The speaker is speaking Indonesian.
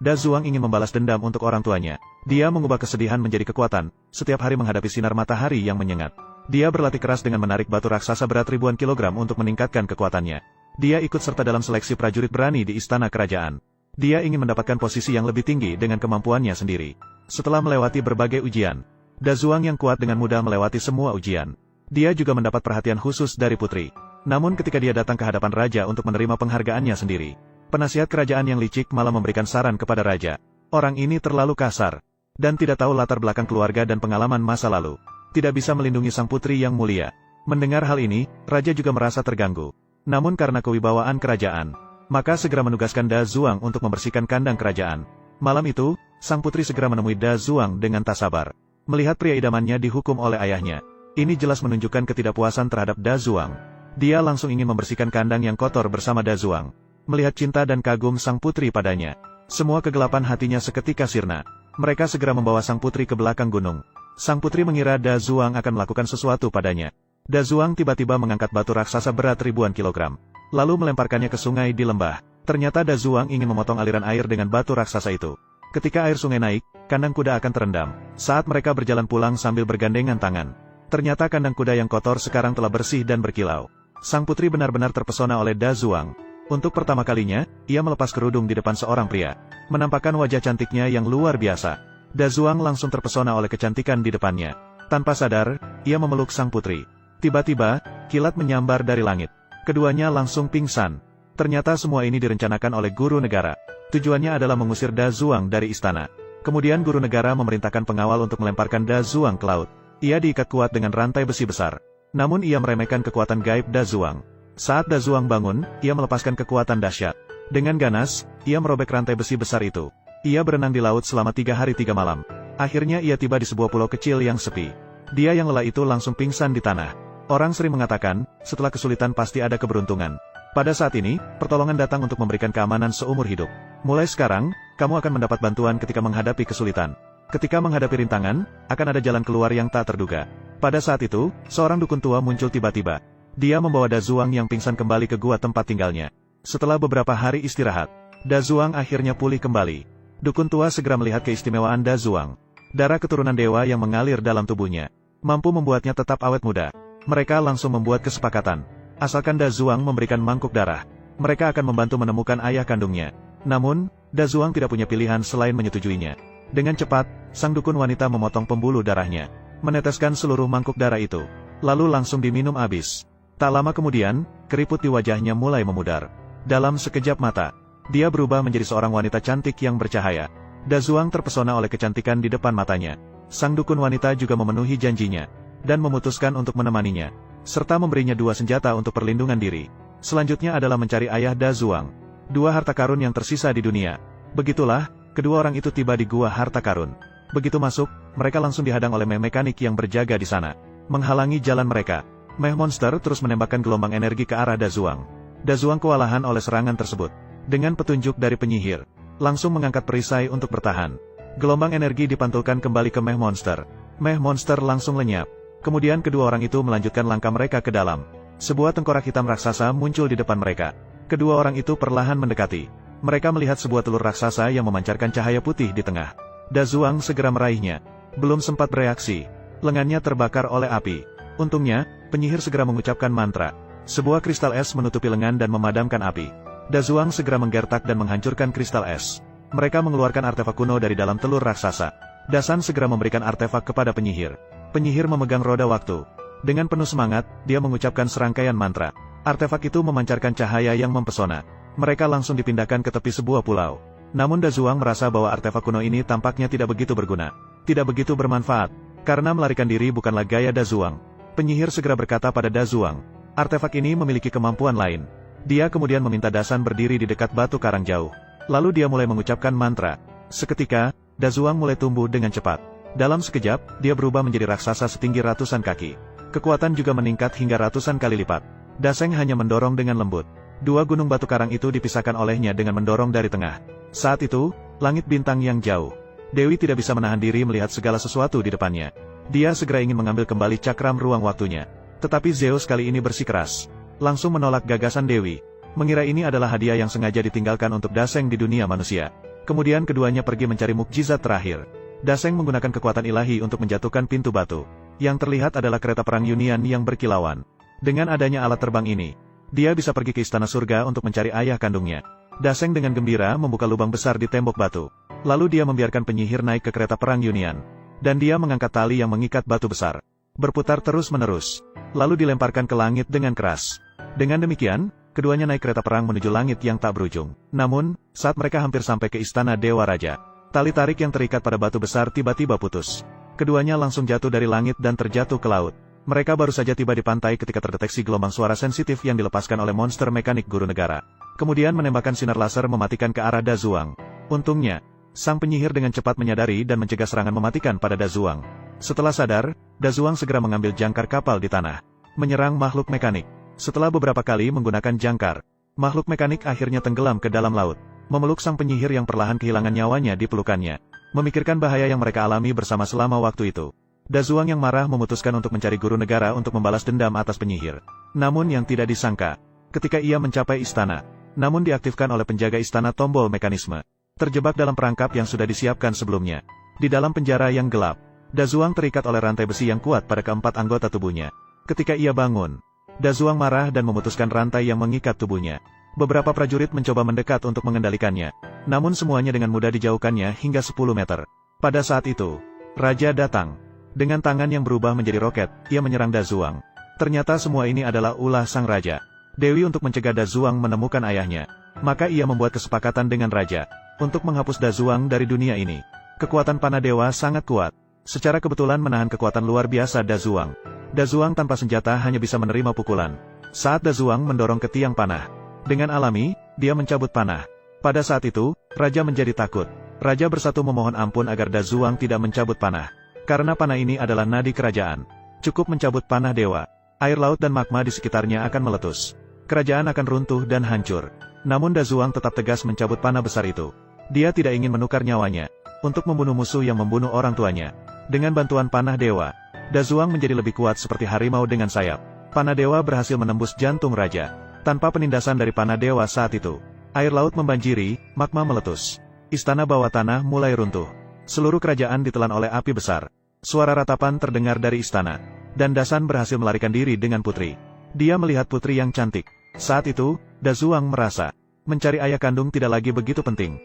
Da Zuang ingin membalas dendam untuk orang tuanya. Dia mengubah kesedihan menjadi kekuatan, setiap hari menghadapi sinar matahari yang menyengat. Dia berlatih keras dengan menarik batu raksasa berat ribuan kilogram untuk meningkatkan kekuatannya. Dia ikut serta dalam seleksi prajurit berani di istana kerajaan. Dia ingin mendapatkan posisi yang lebih tinggi dengan kemampuannya sendiri. Setelah melewati berbagai ujian, Da Zuang yang kuat dengan mudah melewati semua ujian. Dia juga mendapat perhatian khusus dari putri. Namun ketika dia datang ke hadapan raja untuk menerima penghargaannya sendiri, penasihat kerajaan yang licik malah memberikan saran kepada raja. Orang ini terlalu kasar, dan tidak tahu latar belakang keluarga dan pengalaman masa lalu. Tidak bisa melindungi sang putri yang mulia. Mendengar hal ini, raja juga merasa terganggu. Namun karena kewibawaan kerajaan, maka segera menugaskan Da Zuang untuk membersihkan kandang kerajaan. Malam itu, sang putri segera menemui Da Zuang dengan tak sabar. Melihat pria idamannya dihukum oleh ayahnya, ini jelas menunjukkan ketidakpuasan terhadap Da Zuang. Dia langsung ingin membersihkan kandang yang kotor bersama Da Zuang. Melihat cinta dan kagum sang putri padanya, semua kegelapan hatinya seketika sirna. Mereka segera membawa sang putri ke belakang gunung. Sang putri mengira Da Zuang akan melakukan sesuatu padanya. Da Zuang tiba-tiba mengangkat batu raksasa berat ribuan kilogram, lalu melemparkannya ke sungai di lembah. Ternyata Da Zuang ingin memotong aliran air dengan batu raksasa itu. Ketika air sungai naik, kandang kuda akan terendam. Saat mereka berjalan pulang sambil bergandengan tangan, ternyata kandang kuda yang kotor sekarang telah bersih dan berkilau. Sang putri benar-benar terpesona oleh Da Zuang. Untuk pertama kalinya, ia melepas kerudung di depan seorang pria, menampakkan wajah cantiknya yang luar biasa. Da Zuang langsung terpesona oleh kecantikan di depannya. Tanpa sadar, ia memeluk sang putri. Tiba-tiba, kilat menyambar dari langit. Keduanya langsung pingsan. Ternyata semua ini direncanakan oleh guru negara. Tujuannya adalah mengusir Da Zuang dari istana. Kemudian guru negara memerintahkan pengawal untuk melemparkan Da Zuang ke laut. Ia diikat kuat dengan rantai besi besar. Namun ia meremehkan kekuatan gaib Da Zuang. Saat Da Zuang bangun, ia melepaskan kekuatan dahsyat. Dengan ganas, ia merobek rantai besi besar itu. Ia berenang di laut selama 3 hari 3 malam. Akhirnya ia tiba di sebuah pulau kecil yang sepi. Dia yang lelah itu langsung pingsan di tanah. Orang sering mengatakan, setelah kesulitan pasti ada keberuntungan. Pada saat ini, pertolongan datang untuk memberikan keamanan seumur hidup. Mulai sekarang, kamu akan mendapat bantuan ketika menghadapi kesulitan. Ketika menghadapi rintangan, akan ada jalan keluar yang tak terduga. Pada saat itu, seorang dukun tua muncul tiba-tiba. Dia membawa Da Zuang yang pingsan kembali ke gua tempat tinggalnya. Setelah beberapa hari istirahat, Da Zuang akhirnya pulih kembali. Dukun tua segera melihat keistimewaan Da Zuang. Darah keturunan dewa yang mengalir dalam tubuhnya, mampu membuatnya tetap awet muda. Mereka langsung membuat kesepakatan. Asalkan Da Zuang memberikan mangkuk darah, mereka akan membantu menemukan ayah kandungnya. Namun, Da Zuang tidak punya pilihan selain menyetujuinya. Dengan cepat, sang dukun wanita memotong pembuluh darahnya, meneteskan seluruh mangkuk darah itu, lalu langsung diminum habis. Tak lama kemudian, keriput di wajahnya mulai memudar. Dalam sekejap mata, dia berubah menjadi seorang wanita cantik yang bercahaya. Da Zuang terpesona oleh kecantikan di depan matanya. Sang dukun wanita juga memenuhi janjinya, dan memutuskan untuk menemaninya, serta memberinya 2 senjata untuk perlindungan diri. Selanjutnya adalah mencari ayah Da Zuang, 2 harta karun yang tersisa di dunia. Begitulah, kedua orang itu tiba di gua harta karun. Begitu masuk, mereka langsung dihadang oleh mekanik yang berjaga di sana, menghalangi jalan mereka. Meh monster terus menembakkan gelombang energi ke arah Da Zuang. Da Zuang kewalahan oleh serangan tersebut. Dengan petunjuk dari penyihir, langsung mengangkat perisai untuk bertahan. Gelombang energi dipantulkan kembali ke Meh monster. Meh monster langsung lenyap. Kemudian kedua orang itu melanjutkan langkah mereka ke dalam. Sebuah tengkorak hitam raksasa muncul di depan mereka. Kedua orang itu perlahan mendekati. Mereka melihat sebuah telur raksasa yang memancarkan cahaya putih di tengah. Da Zuang segera meraihnya. Belum sempat bereaksi, lengannya terbakar oleh api. Untungnya, penyihir segera mengucapkan mantra. Sebuah kristal es menutupi lengan dan memadamkan api. Da Zuang segera menggertak dan menghancurkan kristal es. Mereka mengeluarkan artefak kuno dari dalam telur raksasa. Dasan segera memberikan artefak kepada penyihir. Penyihir memegang roda waktu. Dengan penuh semangat, dia mengucapkan serangkaian mantra. Artefak itu memancarkan cahaya yang mempesona. Mereka langsung dipindahkan ke tepi sebuah pulau. Namun Da Zuang merasa bahwa artefak kuno ini tampaknya tidak begitu berguna. Tidak begitu bermanfaat. Karena melarikan diri bukanlah gaya Da Zuang. Penyihir segera berkata pada Da Zuang, artefak ini memiliki kemampuan lain. Dia kemudian meminta Dasan berdiri di dekat batu karang jauh. Lalu dia mulai mengucapkan mantra. Seketika, Da Zuang mulai tumbuh dengan cepat. Dalam sekejap, dia berubah menjadi raksasa setinggi ratusan kaki. Kekuatan juga meningkat hingga ratusan kali lipat. Daseng hanya mendorong dengan lembut. 2 gunung batu karang itu dipisahkan olehnya dengan mendorong dari tengah. Saat itu, langit bintang yang jauh. Dewi tidak bisa menahan diri melihat segala sesuatu di depannya. Dia segera ingin mengambil kembali cakram ruang waktunya. Tetapi Zeus kali ini bersikeras. Langsung menolak gagasan Dewi. Mengira ini adalah hadiah yang sengaja ditinggalkan untuk Daseng di dunia manusia. Kemudian keduanya pergi mencari mukjizat terakhir. Daseng menggunakan kekuatan ilahi untuk menjatuhkan pintu batu. Yang terlihat adalah kereta perang Yunian yang berkilauan. Dengan adanya alat terbang ini, dia bisa pergi ke istana surga untuk mencari ayah kandungnya. Daseng dengan gembira membuka lubang besar di tembok batu. Lalu dia membiarkan penyihir naik ke kereta perang Yunian. Dan dia mengangkat tali yang mengikat batu besar. Berputar terus-menerus. Lalu dilemparkan ke langit dengan keras. Dengan demikian, keduanya naik kereta perang menuju langit yang tak berujung. Namun, saat mereka hampir sampai ke istana Dewa Raja, tali tarik yang terikat pada batu besar tiba-tiba putus. Keduanya langsung jatuh dari langit dan terjatuh ke laut. Mereka baru saja tiba di pantai ketika terdeteksi gelombang suara sensitif yang dilepaskan oleh monster mekanik guru negara. Kemudian menembakkan sinar laser mematikan ke arah Da Zuang. Untungnya, sang penyihir dengan cepat menyadari dan mencegah serangan mematikan pada Da Zuang. Setelah sadar, Da Zuang segera mengambil jangkar kapal di tanah, menyerang makhluk mekanik. Setelah beberapa kali menggunakan jangkar, makhluk mekanik akhirnya tenggelam ke dalam laut, memeluk sang penyihir yang perlahan kehilangan nyawanya di pelukannya. Memikirkan bahaya yang mereka alami bersama selama waktu itu, Da Zuang yang marah memutuskan untuk mencari guru negara untuk membalas dendam atas penyihir. Namun yang tidak disangka, ketika ia mencapai istana, namun diaktifkan oleh penjaga istana tombol mekanisme. Terjebak dalam perangkap yang sudah disiapkan sebelumnya. Di dalam penjara yang gelap, Da Zuang terikat oleh rantai besi yang kuat pada keempat anggota tubuhnya. Ketika ia bangun, Da Zuang marah dan memutuskan rantai yang mengikat tubuhnya. Beberapa prajurit mencoba mendekat untuk mengendalikannya, namun semuanya dengan mudah dijauhkannya hingga 10 meter. Pada saat itu, Raja datang. Dengan tangan yang berubah menjadi roket, ia menyerang Da Zuang. Ternyata semua ini adalah ulah sang raja. Dewi untuk mencegah Da Zuang menemukan ayahnya. Maka ia membuat kesepakatan dengan raja untuk menghapus Da Zuang dari dunia ini. Kekuatan panah dewa sangat kuat. Secara kebetulan menahan kekuatan luar biasa Da Zuang. Da Zuang tanpa senjata hanya bisa menerima pukulan. Saat Da Zuang mendorong ke tiang panah, dengan alami, dia mencabut panah. Pada saat itu, raja menjadi takut. Raja bersatu memohon ampun agar Da Zuang tidak mencabut panah. Karena panah ini adalah nadi kerajaan. Cukup mencabut panah dewa, air laut dan magma di sekitarnya akan meletus. Kerajaan akan runtuh dan hancur. Namun Da Zuang tetap tegas mencabut panah besar itu. Dia tidak ingin menukar nyawanya untuk membunuh musuh yang membunuh orang tuanya. Dengan bantuan panah dewa, Da Zuang menjadi lebih kuat seperti harimau dengan sayap. Panah dewa berhasil menembus jantung raja. Tanpa penindasan dari panah dewa saat itu, air laut membanjiri, magma meletus. Istana bawah tanah mulai runtuh. Seluruh kerajaan ditelan oleh api besar. Suara ratapan terdengar dari istana. Dan Dasan berhasil melarikan diri dengan putri. Dia melihat putri yang cantik. Saat itu, Da Zuang merasa, mencari ayah kandung tidak lagi begitu penting.